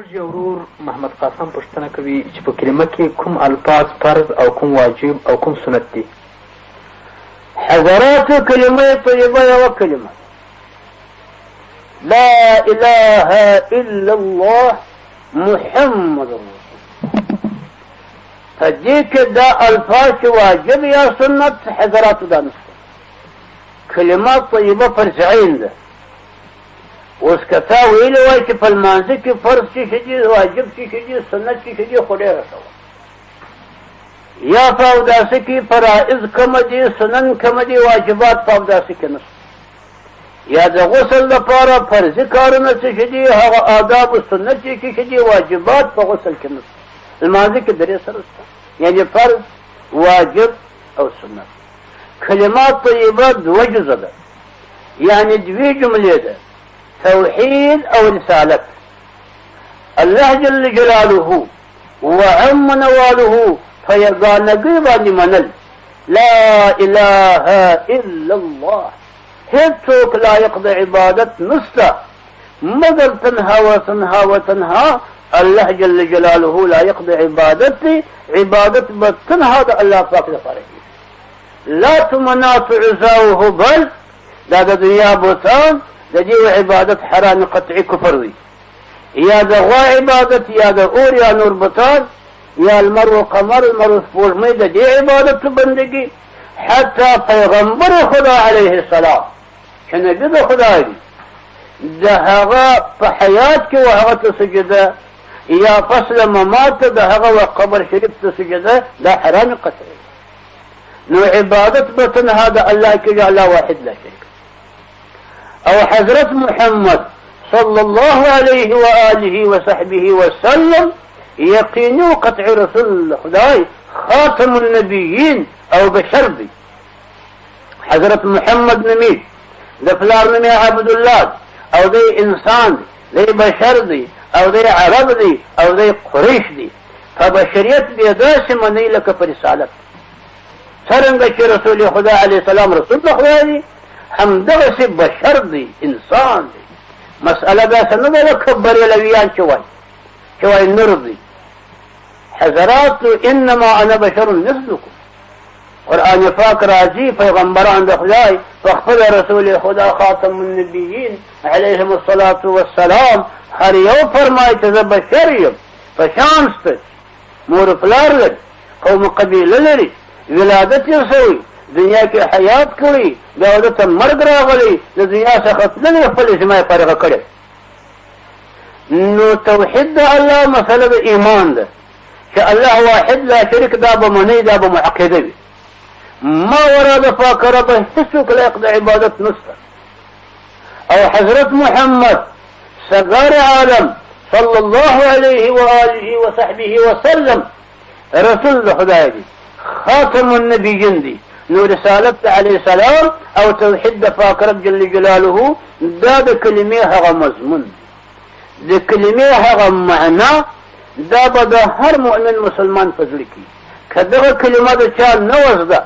زموږ یو ورور محمد قاسم پوښتنه کوي چې په کلمه کې کوم الفاظ فرض او کوم واجب او کوم سنت دي. حضراتو کلمه طیبه یوه کلمه لا اله الا الله محمد رسول په دې کې دا الفاظ واجب یا سنت حضراتو دا نشته. کلمه طیبه فرض عین ده. اوس که تا ویلي وای چې په لمانځه کې فرض څه شي دي، واجب څه شي دي، سنت څه شي دي، خو ډېره ښه وه. یا په اوداسه کې فرائض کمه دي، سنن کمه دي، واجبات په اوداسه کې نشته. یا د غسل لپاره فرضي کارونه څه شي دي، هغه آداب و سنت څه شي دي، واجبات په غسل کې نشته. لمانځه کې درې سره شته، یعنې فرض، واجب او سنت. کلمات طیبه دوه جزه ده، یعنې دوې جملې ده، توحید او رسالت. الله جل جلاله وعم نواله په یګانګۍ باندې منل لا اله الا الله، هیڅوک لایق د عبادت نشته مگر تنها و تنها و تنها الله جل جلاله لایق د عبادت دی. عبادت به تنها د الله پاک لپاره کېږي. لات منات عزا و هبل دا د دنیا بوتان د دې عبادت حرام قطعي کفر دی. یا د غوا عبادت یا د اور یا نور بوتان یا المر و قمر المر و سپوږمۍ د دې عبادت بندګي. حتی پیغمبر خدا علیه السلام چې نبي د خدای دی د هغه په حیات کې و هغه ته سجده یا فصل ممات ته د هغه و قبر شریف ته سجده دا حرام قطعي. نو عبادت به تنها د الله کې الله واحد لا شریک. او حضرت محمد صلى الله عليه وآله وصحبه وسلم يقيني وقطع رسول خداي خاتم النبيين او بشر دي. حضرت محمد نمي د فلار نمي عبد الله او دي انسان دي بشر دي او دي عرب دي او دي قريش دي. فبشريت بيداس مني لك برسالت څرنګه چې رسول خدا عليه السلام رسول خدای دي همدغسې بشر دی، انسان دی. مسئله داسې نه ده لکه بریلویان چې وایي نور دی. حضراتو انما انا بشر مثلکم. قرآن پاک راځي پیغمبران د خدای په خپل رسول خدا خاتم النبیین علیهم الصلاة والسلام هر یو فرمایي چې زه بشر یم، په شان ستاسې مور پلار لري، قوم قبیله لري، ولادت یې شوی، دنیا کې حیات کړی، د ته مرګ راغلی، د دنیا څخه تللی، خپل اجتماع یې فارغه کړې. نو توحید د الله مسله د ایمان ده چې الله واحد لا شریک، دا به منئ، دا به معقیده وي. ما ورا د پاک رب هیڅوک لایق د عبادت نشته. او حضرت محمد سرور عالم صلی الله علیه وآله وصحبه وسلم رسول د خدای دی، خاتم النبیین دی. نو رسالت علیه السلام او توحید د پاک رب جل جلاله دا د کلمې هغه مضمون، د کلمې هغه معنا، دا به د هر مؤمن مسلمان په زړه کې که دغه کلمه د چا نه وزده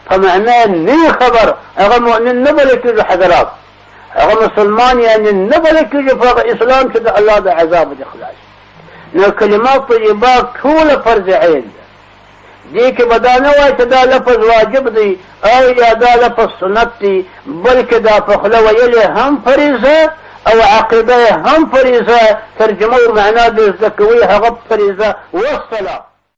په معنا نه خبر، هغه مؤمن نه بلل کېږي. حضرات هغه مسلمان یعنې نه بلل کېږي په هغه اسلام چې د الله د عذاب د خلاص. نو کلمات طیبه ټوله فرض عین ده. دې کې به دا نه وایي چې دا لفظ واجب دی او یا دا لفظ سنت دی، بلکې دا په خوله ویلې هم فریضه او عقیده هم فریضه، ترجمه و معنا د زده کوي هغه فریضه. والسلام.